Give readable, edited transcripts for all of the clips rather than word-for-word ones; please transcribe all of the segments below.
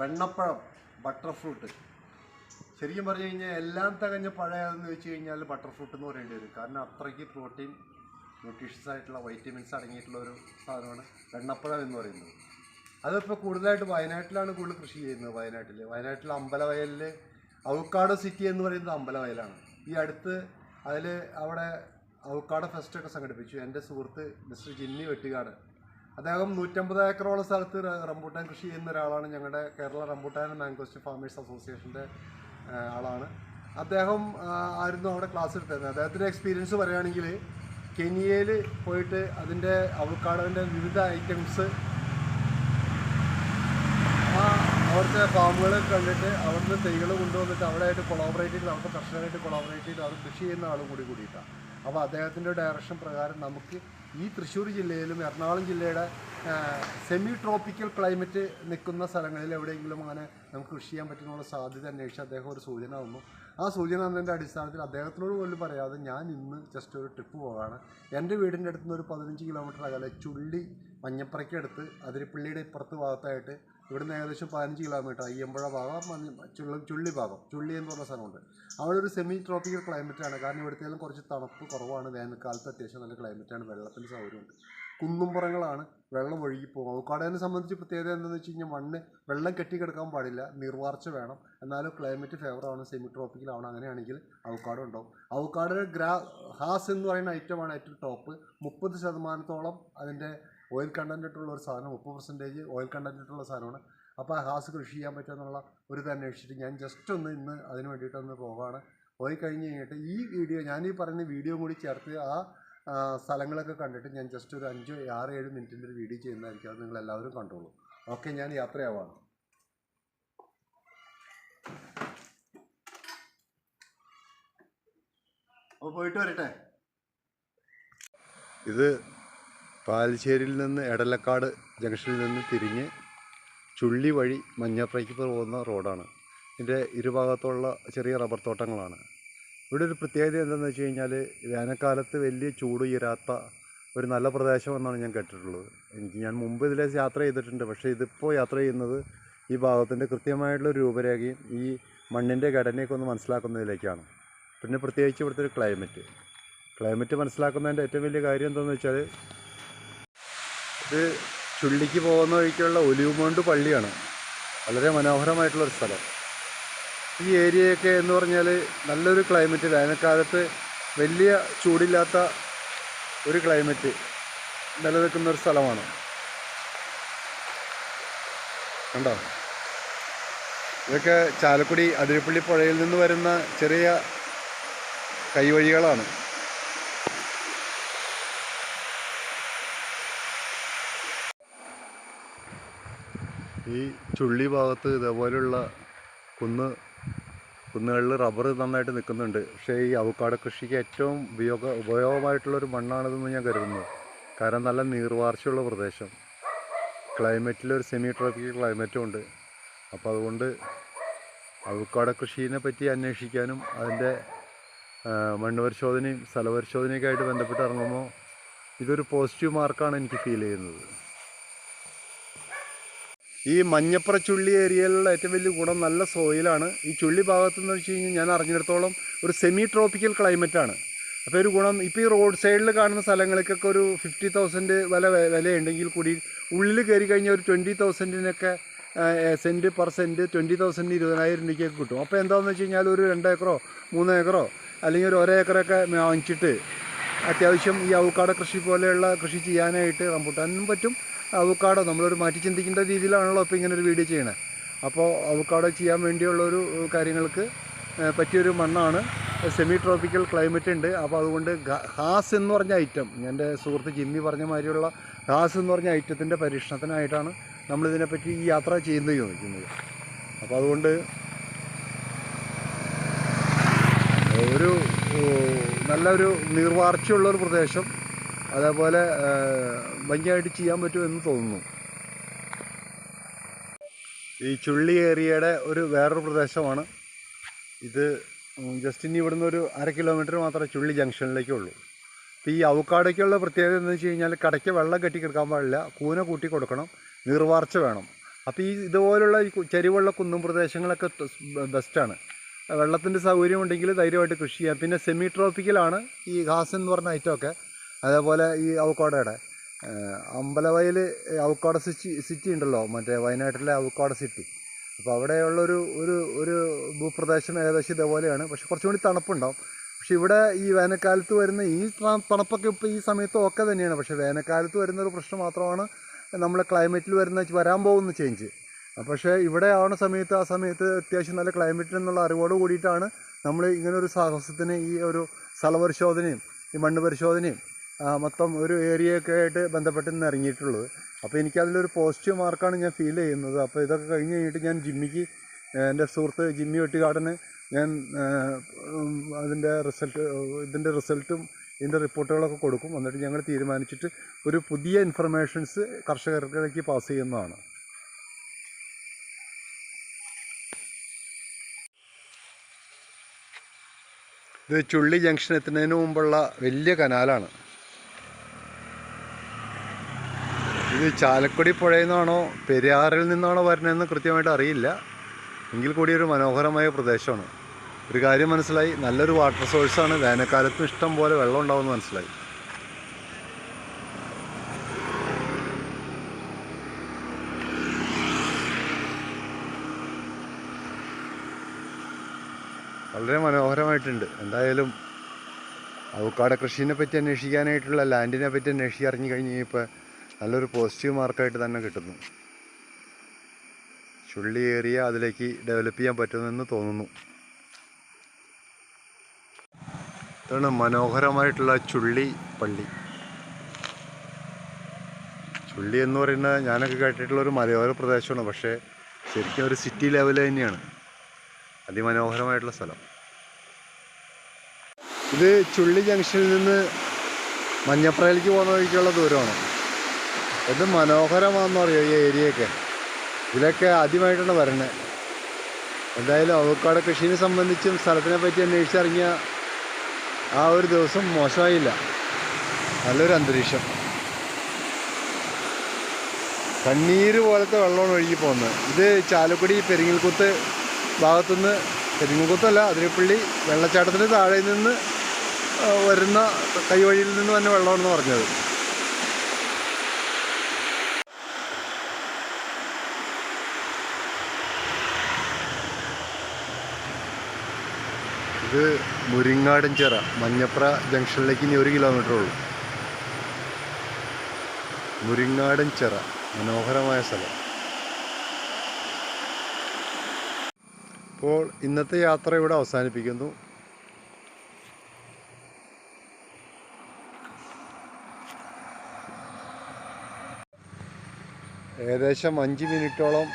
വെണ്ണപ്പഴം, butter fruit. ശരിക്കും പറഞ്ഞു കഴിഞ്ഞാൽ എല്ലാം തികഞ്ഞ പഴയതെന്ന് വെച്ച് കഴിഞ്ഞാൽ ബട്ടർ ഫ്രൂട്ട് എന്ന് പറയേണ്ടി വരും. കാരണം അത്രയ്ക്ക് പ്രോട്ടീൻ, ന്യൂട്രീഷ്യസ് ആയിട്ടുള്ള വൈറ്റമിൻസ് അടങ്ങിയിട്ടുള്ള ഒരു സാധനമാണ് വെണ്ണപ്പഴം എന്ന് പറയുന്നത്. അതിപ്പോൾ കൂടുതലായിട്ട് വയനാട്ടിലാണ് കൂടുതൽ കൃഷി ചെയ്യുന്നത്. വയനാട്ടിൽ അമ്പലവയലിൽ അവക്കാഡോ സിറ്റി എന്ന് പറയുന്നത് അമ്പലവയലാണ്. ഈ അടുത്ത് അവിടെ അവക്കാഡോ ഫെസ്റ്റൊക്കെ സംഘടിപ്പിച്ചു. എൻ്റെ സുഹൃത്ത് മിസ്റ്റർ ജിന്നി വെട്ടുകാട്, അദ്ദേഹം 150 ഏക്കറോളം സ്ഥലത്ത് റംബൂട്ടാൻ കൃഷി ചെയ്യുന്ന ഒരാളാണ്. ഞങ്ങളുടെ കേരള റംബൂട്ടാൻ ആൻഡ് മാംഗോസ്റ്റ് ഫാമേഴ്സ് അസോസിയേഷൻ്റെ ആളാണ് അദ്ദേഹം. ആയിരുന്നു അവിടെ ക്ലാസ് എടുത്തത്. അദ്ദേഹത്തിൻ്റെ എക്സ്പീരിയൻസ് പറയുകയാണെങ്കിൽ കെനിയയിൽ പോയിട്ട് അതിൻ്റെ അവക്കാഡോൻ്റെ വിവിധ ഐറ്റംസ് അവിടുത്തെ ഫാമുകൾ കണ്ടിട്ട് അവിടുന്ന് തൈകൾ കൊണ്ടുവന്നിട്ട് അവിടെയായിട്ട് കൊളാബറേറ്റ് ചെയ്ത് അവിടുത്തെ കർഷകരായിട്ട് കൊളാബറേറ്റ് ചെയ്ത് അവർ കൃഷി ചെയ്യുന്ന ആളും കൂടിയിട്ടാണ്. അപ്പോൾ അദ്ദേഹത്തിൻ്റെ ഡയറക്ഷൻ പ്രകാരം നമുക്ക് ഈ തൃശ്ശൂർ ജില്ലയിലും എറണാകുളം ജില്ലയുടെ സെമി ട്രോപ്പിക്കൽ ക്ലൈമറ്റ് നിൽക്കുന്ന സ്ഥലങ്ങളിൽ എവിടെയെങ്കിലും അങ്ങനെ നമുക്ക് കൃഷി ചെയ്യാൻ പറ്റുന്നുള്ള സാധ്യത അന്വേഷിച്ച് അദ്ദേഹം ഒരു സൂചന തന്നു. ആ സൂചന തന്നതിൻ്റെ അടിസ്ഥാനത്തിൽ അദ്ദേഹത്തിനോട് പോലും പറയാതെ ഞാൻ ഇന്ന് ജസ്റ്റ് ഒരു ട്രിപ്പ് പോവുകയാണ്. എൻ്റെ വീടിൻ്റെ അടുത്ത് നിന്ന് ഒരു 15 കിലോമീറ്റർ അകലെ ചുള്ളി മഞ്ഞപ്പറയ്ക്കടുത്ത് അതിരപ്പള്ളിയുടെ ഇപ്പുറത്ത് ഭാഗത്തായിട്ട് ഇവിടുന്ന് ഏകദേശം 15 കിലോമീറ്റർ അയ്യമ്പുഴ ഭാഗം, ചുള്ളി ഭാഗം, ചുള്ളി എന്ന് പറഞ്ഞ സ്ഥലമുണ്ട്. അവിടെ ഒരു സെമി ട്രോപ്പിക്കൽ ക്ലൈമറ്റാണ്. കാരണം ഇവിടുത്തേലും കുറച്ച് തണുപ്പ് കുറവാണ്. വേനൽക്കാലത്ത് അത്യാവശ്യം നല്ല ക്ലൈമറ്റാണ്. വെള്ളത്തിന് സൗകര്യമുണ്ട്. കുന്നുംപുറങ്ങളാണ്, വെള്ളം ഒഴുകിപ്പോകും. അവക്കാഡോനെ സംബന്ധിച്ച് പ്രത്യേകത എന്താണെന്ന് വെച്ച് കഴിഞ്ഞാൽ മണ്ണ് വെള്ളം കെട്ടിക്കിടക്കാൻ പാടില്ല, നീർവാർച്ച വേണം. എന്നാലും ക്ലൈമറ്റ് ഫേവറാണ്, സെമി ട്രോപ്പിക്കൽ ആവണം. അങ്ങനെയാണെങ്കിൽ അവക്കാഡോ ഉണ്ടാവും. അവക്കാഡോയുടെ ഹാസ് എന്ന് പറയുന്ന ഐറ്റമാണ് ഏറ്റവും ടോപ്പ്. 30% അതിൻ്റെ ഓയിൽ കണ്ടൻറ്റിട്ടുള്ള ഒരു സാധനം, 30% ഓയിൽ കണ്ടൻറ്റിട്ടുള്ള സാധനമാണ്. അപ്പോൾ ആ ഹാസ് കൃഷി ചെയ്യാൻ പറ്റുമെന്നുള്ള ഒരു ഇത് അന്വേഷിച്ചിട്ട് ഞാൻ ജസ്റ്റ് ഇന്ന് അതിന് വേണ്ടിയിട്ടൊന്ന് പോവുകയാണ്. പോയി കഴിഞ്ഞ് കഴിഞ്ഞിട്ട് ഈ വീഡിയോ, ഞാനീ പറയുന്ന വീഡിയോ കൂടി ചേർത്ത് ആ സ്ഥലങ്ങളൊക്കെ കണ്ടിട്ട് ഞാൻ ജസ്റ്റ് ഒരു 5, 6, 7 മിനിറ്റിൻ്റെ ഒരു വീഡിയോ ചെയ്യുന്നതായിരിക്കും. അത് നിങ്ങളെല്ലാവരും കണ്ടോളൂ. ഓക്കെ, ഞാൻ യാത്രയാവാണ്. അപ്പോൾ പോയിട്ട് വരട്ടെ. ഇത് പാലശ്ശേരിയിൽ നിന്ന് എടലക്കാട് ജംഗ്ഷനിൽ നിന്ന് തിരിഞ്ഞ് ചുള്ളി വഴി മഞ്ഞപ്പറയ്ക്ക് പോകുന്ന റോഡാണ്. ഇതിൻ്റെ ഇരുഭാഗത്തുള്ള ചെറിയ റബ്ബർ തോട്ടങ്ങളാണ്. ഇവിടെ ഒരു പ്രത്യേകത എന്താണെന്ന് വെച്ച് കഴിഞ്ഞാൽ വേനൽക്കാലത്ത് വലിയ ചൂടുയരാത്ത ഒരു നല്ല പ്രദേശമെന്നാണ് ഞാൻ കേട്ടിട്ടുള്ളത്. ഞാൻ മുമ്പ് ഇതിലെ യാത്ര ചെയ്തിട്ടുണ്ട്. പക്ഷേ ഇതിപ്പോൾ യാത്ര ചെയ്യുന്നത് ഈ ഭാഗത്തിൻ്റെ കൃത്യമായിട്ടുള്ള രൂപരേഖയും ഈ മണ്ണിൻ്റെ ഘടനയൊക്കെ ഒന്ന് മനസ്സിലാക്കുന്നതിലേക്കാണ്. പിന്നെ പ്രത്യേകിച്ച് ഇവിടുത്തെ ഒരു ക്ലൈമറ്റ് മനസ്സിലാക്കുന്നതിൻ്റെ ഏറ്റവും വലിയ കാര്യം എന്താണെന്ന് വെച്ചാൽ ഇത് ചുള്ളിക്ക് പോകുന്ന വഴിക്കുള്ള ഒലിവ് മൗണ്ട് പള്ളിയാണ്. വളരെ മനോഹരമായിട്ടുള്ളൊരു സ്ഥലം. ഈ ഏരിയയൊക്കെ എന്ന് പറഞ്ഞാൽ നല്ലൊരു ക്ലൈമറ്റ്, വേനൽക്കാലത്ത് വലിയ ചൂടില്ലാത്ത ഒരു ക്ലൈമറ്റ് നിലനിൽക്കുന്നൊരു സ്ഥലമാണ്. കണ്ടോ, ഇതൊക്കെ ചാലക്കുടി അതിരപ്പള്ളി പുഴയിൽ നിന്ന് വരുന്ന ചെറിയ കൈവഴികളാണ്. ഈ ചുള്ളി ഭാഗത്ത് ഇതേപോലെയുള്ള കുന്നുകളിൽ റബ്ബർ നന്നായിട്ട് നിൽക്കുന്നുണ്ട്. പക്ഷേ ഈ അവക്കാഡോ കൃഷിക്ക് ഏറ്റവും ഉപയോഗമായിട്ടുള്ളൊരു മണ്ണാണിതെന്ന് ഞാൻ കരുതുന്നു. കാരണം നല്ല നീർവാർച്ചയുള്ള പ്രദേശം, ക്ലൈമറ്റിലൊരു സെമി ട്രോപ്പിക്കൽ ക്ലൈമറ്റും ഉണ്ട്. അപ്പോൾ അതുകൊണ്ട് അവക്കാഡോ കൃഷിയെ പറ്റി അന്വേഷിക്കാനും അതിൻ്റെ മണ്ണ് പരിശോധനയും സ്ഥലപരിശോധനയൊക്കെ ആയിട്ട് ബന്ധപ്പെട്ട് ഇറങ്ങുമ്പോൾ ഇതൊരു പോസിറ്റീവ് മാർക്കാണ് എനിക്ക് ഫീൽ ചെയ്യുന്നത്. ഈ മഞ്ഞപ്പുറ ചുള്ളി ഏരിയയിലുള്ള ഏറ്റവും വലിയ ഗുണം നല്ല സോയിലാണ്. ഈ ചുള്ളി ഭാഗത്തെന്ന് വെച്ച് കഴിഞ്ഞാൽ ഞാൻ അറിഞ്ഞിടത്തോളം ഒരു സെമി ട്രോപ്പിക്കൽ ക്ലൈമറ്റാണ്. അപ്പോൾ ഒരു ഗുണം, ഇപ്പോൾ ഈ റോഡ് സൈഡിൽ കാണുന്ന സ്ഥലങ്ങൾക്കൊക്കെ ഒരു 50,000 വിലയുണ്ടെങ്കിൽ കൂടി ഉള്ളിൽ കയറി കഴിഞ്ഞാൽ ഒരു 20,000-നൊക്കെ സെൻറ്റ് പെർ സെൻറ്റ് 20,000 20,000 രൂപയ്ക്കൊക്കെ കിട്ടും. അപ്പോൾ എന്താണെന്ന് വെച്ച് കഴിഞ്ഞാൽ ഒരു 2 ഏക്കറോ 3 ഏക്കറോ അല്ലെങ്കിൽ ഒരു 1 ഏക്കറൊക്കെ വാങ്ങിച്ചിട്ട് അത്യാവശ്യം ഈ അവക്കാഡോ കൃഷി പോലെയുള്ള കൃഷി ചെയ്യാനായിട്ട് റംബൂട്ടാനും പറ്റും. അവക്കാഡോ നമ്മളൊരു മാറ്റി ചിന്തിക്കേണ്ട രീതിയിലാണല്ലോ ഇപ്പോൾ ഇങ്ങനെ ഒരു വീഡിയോ ചെയ്യണേ. അപ്പോൾ അവക്കാഡോ ചെയ്യാൻ വേണ്ടിയുള്ളൊരു കാര്യങ്ങൾക്ക് പറ്റിയൊരു മണ്ണാണ്. സെമി ട്രോപ്പിക്കൽ ക്ലൈമറ്റ് ഉണ്ട്. അപ്പോൾ അതുകൊണ്ട് ഹാസ് എന്ന് പറഞ്ഞ ഐറ്റം, എൻ്റെ സുഹൃത്ത് ജിമ്മി പറഞ്ഞ മാതിരിയുള്ള ഹാസ് എന്ന് പറഞ്ഞ ഐറ്റത്തിൻ്റെ പരീക്ഷണത്തിനായിട്ടാണ് നമ്മളിതിനെപ്പറ്റി ഈ യാത്ര ചോദിക്കുന്നത്. അപ്പോൾ അതുകൊണ്ട് ഒരു നല്ലൊരു നീർവാർച്ചയുള്ളൊരു പ്രദേശം, അതേപോലെ ഭംഗിയായിട്ട് ചെയ്യാൻ പറ്റുമെന്ന് തോന്നുന്നു. ഈ ചുള്ളി ഏരിയയുടെ വേറൊരു പ്രദേശമാണ് ഇത്. ജസ്റ്റ് ഇനി ഇവിടുന്ന് ഒരു 1/2 കിലോമീറ്റർ മാത്രമേ ചുള്ളി ജംഗ്ഷനിലേക്കുള്ളൂ. അപ്പോൾ ഈ അവക്കാഡോയ്ക്കുള്ള പ്രത്യേകത എന്ന് വെച്ച് കഴിഞ്ഞാൽ കടയ്ക്ക് വെള്ളം കെട്ടിക്കിടക്കാൻ പാടില്ല, കൂന കൂട്ടി കൊടുക്കണം, നീർവാർച്ച വേണം. അപ്പോൾ ഇതുപോലുള്ള ഈ ചെരിവുള്ള കുന്നും പ്രദേശങ്ങളൊക്കെ ബെസ്റ്റാണ്. വെള്ളത്തിൻ്റെ സൗകര്യം ഉണ്ടെങ്കിൽ ധൈര്യമായിട്ട് കൃഷി ചെയ്യാം. പിന്നെ സെമി ട്രോപ്പിക്കലാണ് ഈ ഹാസൻ എന്ന് പറഞ്ഞ ഐറ്റമൊക്കെ. അതേപോലെ ഈ അവക്കാഡോയുടെ അമ്പലവയൽ അവക്കാഡോ സിറ്റി ഉണ്ടല്ലോ, മറ്റേ വയനാട്ടിലെ അവക്കാഡോ സിറ്റി. അപ്പോൾ അവിടെയുള്ളൊരു ഒരു ഒരു ഭൂപ്രദേശം ഏകദേശം ഇതേപോലെയാണ്. പക്ഷെ കുറച്ചും കൂടി തണുപ്പുണ്ടാവും. പക്ഷെ ഇവിടെ ഈ വേനൽക്കാലത്ത് വരുന്ന ഈ തണുപ്പൊക്കെ ഇപ്പോൾ ഈ സമയത്തും ഒക്കെ തന്നെയാണ്. പക്ഷേ വേനൽക്കാലത്ത് വരുന്നൊരു പ്രശ്നം മാത്രമാണ് നമ്മളെ ക്ലൈമറ്റിൽ വരാൻ പോകുന്ന ചേഞ്ച്. പക്ഷേ ഇവിടെ ആവുന്ന സമയത്ത് ആ സമയത്ത് അത്യാവശ്യം നല്ല ക്ലൈമറ്റ് എന്നുള്ള അറിവോട് കൂടിയിട്ടാണ് നമ്മൾ ഇങ്ങനൊരു സാഹസത്തിന് ഈ ഒരു സ്ഥലപരിശോധനയും ഈ മണ്ണ് പരിശോധനയും മൊത്തം ഒരു ഏരിയയൊക്കെ ആയിട്ട് ബന്ധപ്പെട്ട് ഇന്ന് ഇറങ്ങിയിട്ടുള്ളത്. അപ്പോൾ എനിക്കതിലൊരു പോസിറ്റീവ് മാർക്കാണ് ഞാൻ ഫീൽ ചെയ്യുന്നത്. അപ്പോൾ ഇതൊക്കെ കഴിഞ്ഞ് കഴിഞ്ഞിട്ട് ഞാൻ ജിമ്മിക്ക്, എൻ്റെ സുഹൃത്ത് ജിമ്മി വെട്ടുകാടന് ഞാൻ ഇതിൻ്റെ റിസൾട്ടും ഇതിൻ്റെ റിപ്പോർട്ടുകളൊക്കെ കൊടുക്കും. എന്നിട്ട് ഞങ്ങൾ തീരുമാനിച്ചിട്ട് ഒരു പുതിയ ഇൻഫർമേഷൻസ് കർഷകർക്കിടയ്ക്ക് പാസ് ചെയ്യുന്നതാണ്. ഇത് ചുള്ളി ജംഗ്ഷൻ എത്തുന്നതിന് മുമ്പുള്ള വലിയ കനാലാണ്. ഇത് ചാലക്കുടി പുഴയിൽ നിന്നാണോ പെരിയാറിൽ നിന്നാണോ വരുന്നതെന്ന് കൃത്യമായിട്ട് അറിയില്ല. എങ്കിൽ കൂടി ഒരു മനോഹരമായ പ്രദേശമാണ്. ഒരു കാര്യം മനസ്സിലായി, നല്ലൊരു വാട്ടർ സോഴ്സാണ്. വേനൽക്കാലത്തും ഇഷ്ടം പോലെ വെള്ളം ഉണ്ടാവുമെന്ന് മനസ്സിലായി. വളരെ മനോഹരമായിട്ടുണ്ട്. എന്തായാലും അവക്കാഡോ കൃഷിനെ പറ്റി അന്വേഷിക്കാനായിട്ടുള്ള ലാൻഡിനെ പറ്റി അറിഞ്ഞു കഴിഞ്ഞ് കഴിഞ്ഞപ്പോൾ നല്ലൊരു പോസിറ്റീവ് മാർക്കായിട്ട് തന്നെ കിട്ടുന്നു. ചുള്ളി ഏരിയ അതിലേക്ക് ഡെവലപ്പ് ചെയ്യാൻ പറ്റുമെന്ന് തോന്നുന്നു. ഇതാണ് മനോഹരമായിട്ടുള്ള ചുള്ളി പള്ളി. ചുള്ളി എന്ന് പറയുന്നത് ഞാനൊക്കെ കേട്ടിട്ടുള്ളൊരു മലയോര പ്രദേശമാണ്. പക്ഷേ ശരിക്കും ഒരു സിറ്റി ലെവൽ തന്നെയാണ്. അതിമനോഹരമായിട്ടുള്ള സ്ഥലം. ഇത് ചുള്ളി ജംഗ്ഷനിൽ നിന്ന് മഞ്ഞപ്രയിലേക്ക് പോകുന്ന വഴിക്കുള്ള ദൂരമാണ്. ഇത് മനോഹരമാണെന്ന് പറയുമോ ഈ ഏരിയയൊക്കെ. ഇതിലൊക്കെ ആദ്യമായിട്ടാണ് വരണത്. എന്തായാലും അവക്കാഡോ കൃഷിയെ സംബന്ധിച്ചും സ്ഥലത്തിനെ പറ്റി അന്വേഷിച്ചിറങ്ങിയ ആ ഒരു ദിവസം മോശമായില്ല. നല്ലൊരു അന്തരീക്ഷം. കണ്ണീര് പോലത്തെ വെള്ളമാണ് ഒഴുകി പോകുന്നത്. ഇത് ചാലക്കുടി പെരിങ്ങൽകുത്ത് ഭാഗത്തുനിന്ന്, പെരിങ്ങൽകുത്തല്ല അതിരപ്പള്ളി വെള്ളച്ചാട്ടത്തിന് താഴെ നിന്ന് വരുന്ന കൈവഴിയിൽ നിന്ന് തന്നെ വെള്ളമാണെന്ന് പറഞ്ഞത്. ഇത് മുരിങ്ങാടൻചിറ മഞ്ഞപ്ര ജംഗ്ഷനിലേക്ക് ഇനി 1 കിലോമീറ്റർ ഉള്ളൂ. മുരിങ്ങാടൻചിറ മനോഹരമായ സ്ഥലം. അപ്പോൾ ഇന്നത്തെ യാത്ര ഇവിടെ അവസാനിപ്പിക്കുന്നു. ഏകദേശം 5 മിനിറ്റോളം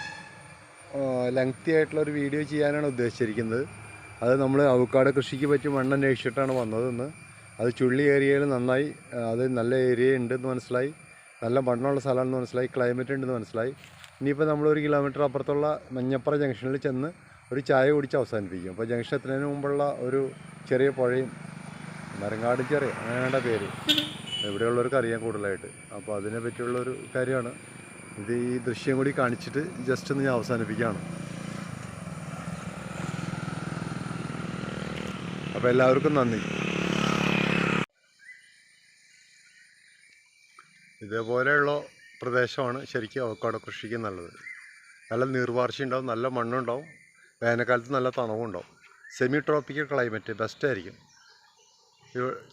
ലെങ്തി ആയിട്ടുള്ളൊരു വീഡിയോ ചെയ്യാനാണ് ഉദ്ദേശിച്ചിരിക്കുന്നത്. അത് നമ്മൾ അവക്കാഡോ കൃഷിക്ക് പറ്റി മണ്ണന്വേഷിച്ചിട്ടാണ് വന്നതെന്ന്. അത് ചുള്ളി ഏരിയയിൽ നന്നായി, അത് നല്ല ഏരിയ ഉണ്ടെന്ന് മനസ്സിലായി. നല്ല മണ്ണുള്ള സ്ഥലമാണെന്ന് മനസ്സിലായി. ക്ലൈമറ്റ് ഉണ്ടെന്ന് മനസ്സിലായി. ഇനിയിപ്പോൾ നമ്മൾ 1 കിലോമീറ്റർ അപ്പുറത്തുള്ള മഞ്ഞപ്ര ജംഗ്ഷനിൽ ചെന്ന് ഒരു ചായ കുടിച്ച് അവസാനിപ്പിക്കും. അപ്പോൾ ജംഗ്ഷൻ എത്തുന്നതിന് മുമ്പുള്ള ഒരു ചെറിയ പുഴയും മരങ്ങാടൻചിറ അങ്ങനെയാണ്ട പേര് ഇവിടെയുള്ളവർക്ക് അറിയാൻ കൂടുതലായിട്ട്. അപ്പോൾ അതിനെ പറ്റിയുള്ളൊരു കാര്യമാണ് ഇത്. ഈ ദൃശ്യം കൂടി കാണിച്ചിട്ട് ജസ്റ്റ് ഒന്ന് ഞാൻ അവസാനിപ്പിക്കുകയാണ്. അപ്പോൾ എല്ലാവർക്കും നന്ദി. ഇതേപോലെയുള്ള പ്രദേശമാണ് ശരിക്കും അവക്കാഡോ കൃഷിക്ക് നല്ലത്. നല്ല നീർവാർച്ച ഉണ്ടാവും, നല്ല മണ്ണുണ്ടാവും, വേനൽക്കാലത്ത് നല്ല തണവുണ്ടാവും. സെമി ട്രോപ്പിക്കൽ ക്ലൈമറ്റ് ബെസ്റ്റായിരിക്കും.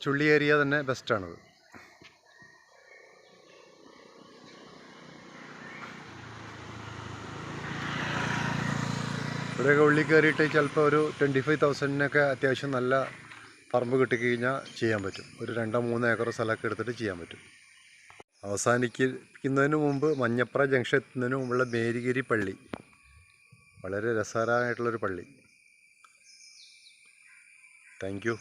ചുള്ളി ഏരിയ തന്നെ ബെസ്റ്റാണത്. ഇവിടെയൊക്കെ ഉള്ളിൽ കയറിയിട്ട് ചിലപ്പോൾ ഒരു 25,000 അത്യാവശ്യം നല്ല പറമ്പ് കിട്ടിക്കഴിഞ്ഞാൽ ചെയ്യാൻ പറ്റും. ഒരു 2-3 ഏക്കർ സ്ഥലമൊക്കെ എടുത്തിട്ട് ചെയ്യാൻ പറ്റും. അവസാനിക്കുന്നതിന് മുമ്പ് മഞ്ഞപ്ര ജംഗ്ഷൻ എത്തുന്നതിന് മുമ്പുള്ള മേരിഗിരി പള്ളി വളരെ രസകരമായിട്ടുള്ളൊരു പള്ളി. Thank you.